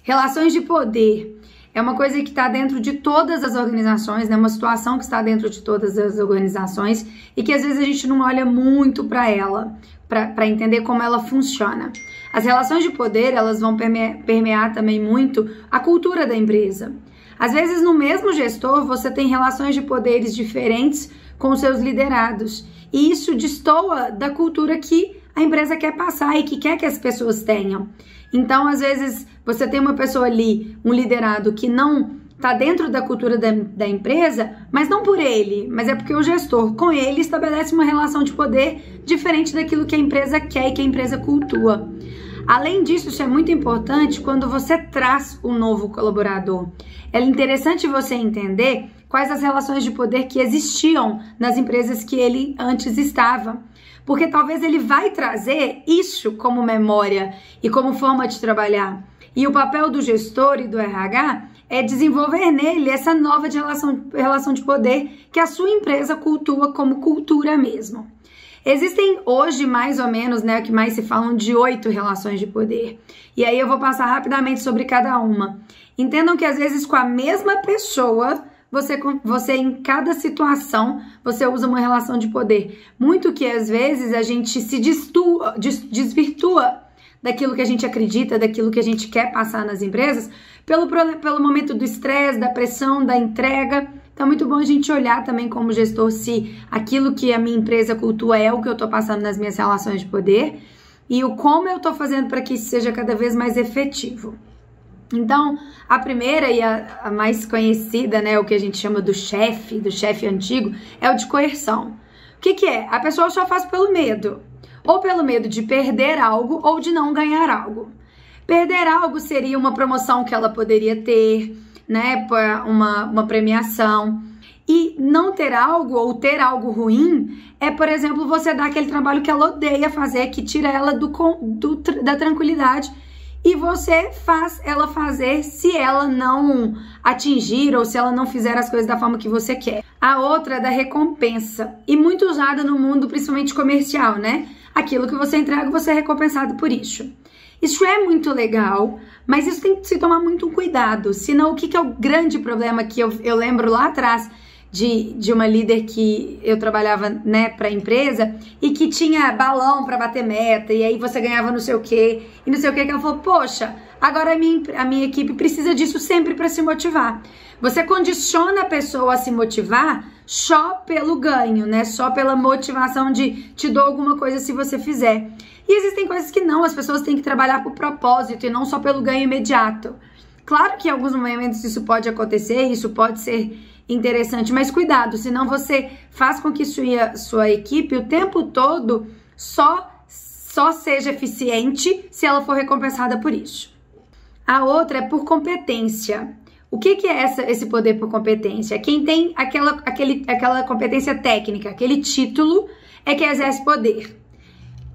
Relações de poder é uma coisa que está dentro de todas as organizações, né? Uma situação que está dentro de todas as organizações e que às vezes a gente não olha muito para ela, para entender como ela funciona. As relações de poder, elas vão permear também muito a cultura da empresa. Às vezes, no mesmo gestor, você tem relações de poderes diferentes com os seus liderados. E isso destoa da cultura que a empresa quer passar e que quer que as pessoas tenham. Então, às vezes, você tem uma pessoa ali, um liderado que não está dentro da cultura da empresa, mas não por ele, mas é porque o gestor com ele estabelece uma relação de poder diferente daquilo que a empresa quer e que a empresa cultua. Além disso, isso é muito importante quando você traz um novo colaborador. É interessante você entender quais as relações de poder que existiam nas empresas que ele antes estava. Porque talvez ele vai trazer isso como memória e como forma de trabalhar. E o papel do gestor e do RH é desenvolver nele essa nova relação de poder que a sua empresa cultua como cultura mesmo. Existem hoje mais ou menos, né, o que mais se falam de 8 relações de poder. E aí eu vou passar rapidamente sobre cada uma. Entendam que às vezes com a mesma pessoa, você em cada situação, você usa uma relação de poder. Muito que às vezes a gente se desvirtua daquilo que a gente acredita, daquilo que a gente quer passar nas empresas, pelo momento do estresse, da pressão, da entrega. Então é muito bom a gente olhar também como gestor se aquilo que a minha empresa cultua é o que eu estou passando nas minhas relações de poder e o como eu estou fazendo para que isso seja cada vez mais efetivo. Então, a primeira e a mais conhecida, né, o que a gente chama do chefe antigo, é o de coerção. O que é? A pessoa só faz pelo medo. Ou pelo medo de perder algo ou de não ganhar algo. Perder algo seria uma promoção que ela poderia ter, né, uma premiação. E não ter algo ou ter algo ruim é, por exemplo, você dar aquele trabalho que ela odeia fazer, que tira ela da tranquilidade. E você faz ela fazer se ela não atingir ou se ela não fizer as coisas da forma que você quer. A outra é da recompensa. E muito usada no mundo, principalmente comercial, né? Aquilo que você entrega, você é recompensado por isso. Isso é muito legal, mas isso tem que se tomar muito cuidado. Senão, o que é o grande problema que eu lembro lá atrás de uma líder que eu trabalhava, né, para a empresa e que tinha balão para bater meta e aí você ganhava não sei o que e não sei o que ela falou, poxa, agora a minha equipe precisa disso sempre para se motivar. Você condiciona a pessoa a se motivar só pelo ganho, né, só pela motivação de te dou alguma coisa se você fizer. E existem coisas que não, as pessoas têm que trabalhar por propósito e não só pelo ganho imediato. Claro que em alguns momentos isso pode acontecer, isso pode ser interessante, mas cuidado, senão você faz com que sua equipe o tempo todo só seja eficiente se ela for recompensada por isso. A outra é por competência. O que é esse poder por competência? Quem tem aquela competência técnica, aquele título, é que exerce poder.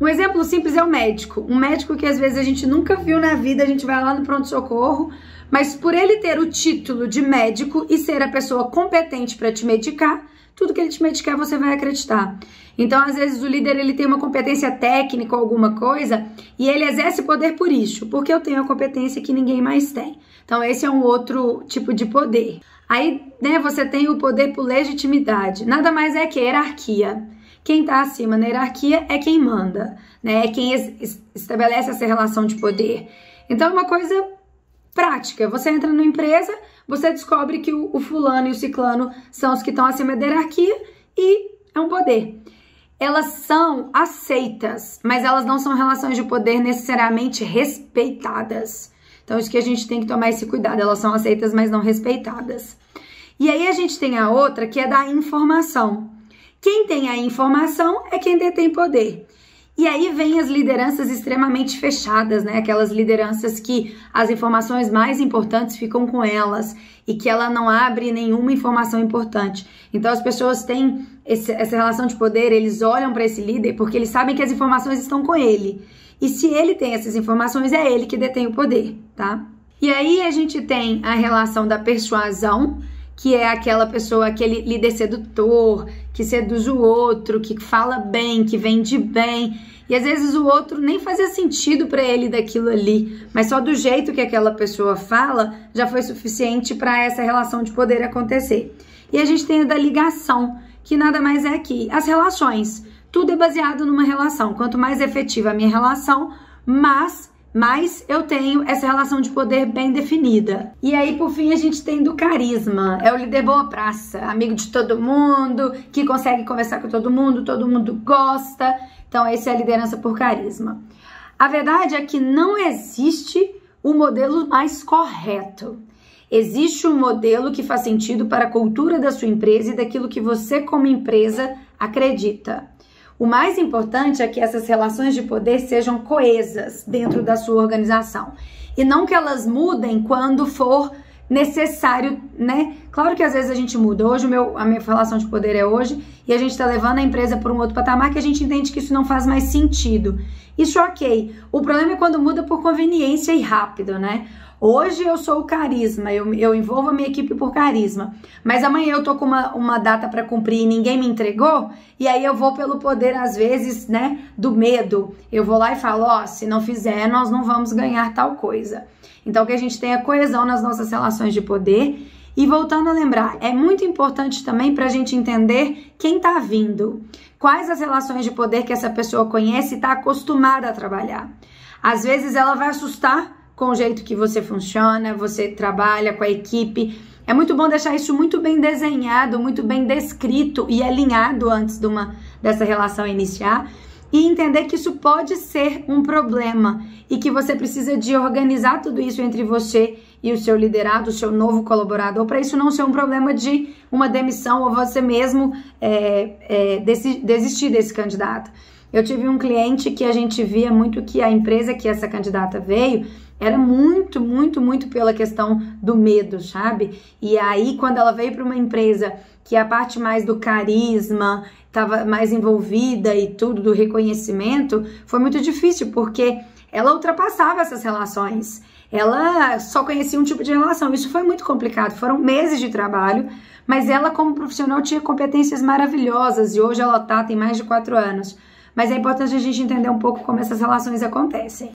Um exemplo simples é o médico. Um médico que às vezes a gente nunca viu na vida, a gente vai lá no pronto-socorro, mas por ele ter o título de médico e ser a pessoa competente para te medicar, tudo que ele te medicar você vai acreditar. Então, às vezes, o líder ele tem uma competência técnica ou alguma coisa e ele exerce poder por isso, porque eu tenho a competência que ninguém mais tem. Então, esse é um outro tipo de poder. Aí, né, você tem o poder por legitimidade. Nada mais é que hierarquia. Quem está acima na hierarquia é quem manda, né? É quem estabelece essa relação de poder. Então, é uma coisa prática. Você entra numa empresa, você descobre que o fulano e o ciclano são os que estão acima da hierarquia e é um poder. Elas são aceitas, mas elas não são relações de poder necessariamente respeitadas. Então, isso que a gente tem que tomar esse cuidado. Elas são aceitas, mas não respeitadas. E aí a gente tem a outra, que é da informação. Quem tem a informação é quem detém poder. E aí vem as lideranças extremamente fechadas, né? Aquelas lideranças que as informações mais importantes ficam com elas e que ela não abre nenhuma informação importante. Então as pessoas têm essa relação de poder, eles olham para esse líder porque eles sabem que as informações estão com ele. E se ele tem essas informações, é ele que detém o poder, tá? E aí a gente tem a relação da persuasão, que é aquela pessoa, aquele líder sedutor, que seduz o outro, que fala bem, que vende bem. E às vezes o outro nem fazia sentido para ele daquilo ali, mas só do jeito que aquela pessoa fala já foi suficiente para essa relação de poder acontecer. E a gente tem a da ligação, que nada mais é que as relações. Tudo é baseado numa relação. Quanto mais efetiva a minha relação, mais eu tenho essa relação de poder bem definida. E aí, por fim, a gente tem do carisma. É o líder boa praça, amigo de todo mundo, que consegue conversar com todo mundo gosta. Então, essa é a liderança por carisma. A verdade é que não existe o modelo mais correto. Existe um modelo que faz sentido para a cultura da sua empresa e daquilo que você, como empresa, acredita. O mais importante é que essas relações de poder sejam coesas dentro da sua organização e não que elas mudem quando for necessário, né? Claro que às vezes a gente muda. Hoje a minha relação de poder é hoje e a gente tá levando a empresa por um outro patamar que a gente entende que isso não faz mais sentido. Isso ok. O problema é quando muda por conveniência e rápido, né? Hoje eu sou o carisma, eu envolvo a minha equipe por carisma, mas amanhã eu tô com uma data para cumprir e ninguém me entregou, e aí eu vou pelo poder, às vezes, né, do medo. Eu vou lá e falo, ó, se não fizer, nós não vamos ganhar tal coisa. Então, que a gente tenha coesão nas nossas relações de poder. E voltando a lembrar, é muito importante também para a gente entender quem tá vindo, quais as relações de poder que essa pessoa conhece e está acostumada a trabalhar. Às vezes ela vai assustar com o jeito que você funciona, você trabalha com a equipe. É muito bom deixar isso muito bem desenhado, muito bem descrito e alinhado antes dessa relação iniciar e entender que isso pode ser um problema e que você precisa de organizar tudo isso entre você e o seu liderado, o seu novo colaborador, para isso não ser um problema de uma demissão ou você mesmo desistir desse candidato. Eu tive um cliente que a gente via muito que a empresa que essa candidata veio era muito pela questão do medo, sabe? E aí, quando ela veio para uma empresa que a parte mais do carisma estava mais envolvida e tudo, do reconhecimento, foi muito difícil, porque ela ultrapassava essas relações. Ela só conhecia um tipo de relação. Isso foi muito complicado. Foram meses de trabalho, mas ela, como profissional, tinha competências maravilhosas e hoje ela tem mais de 4 anos. Mas é importante a gente entender um pouco como essas relações acontecem.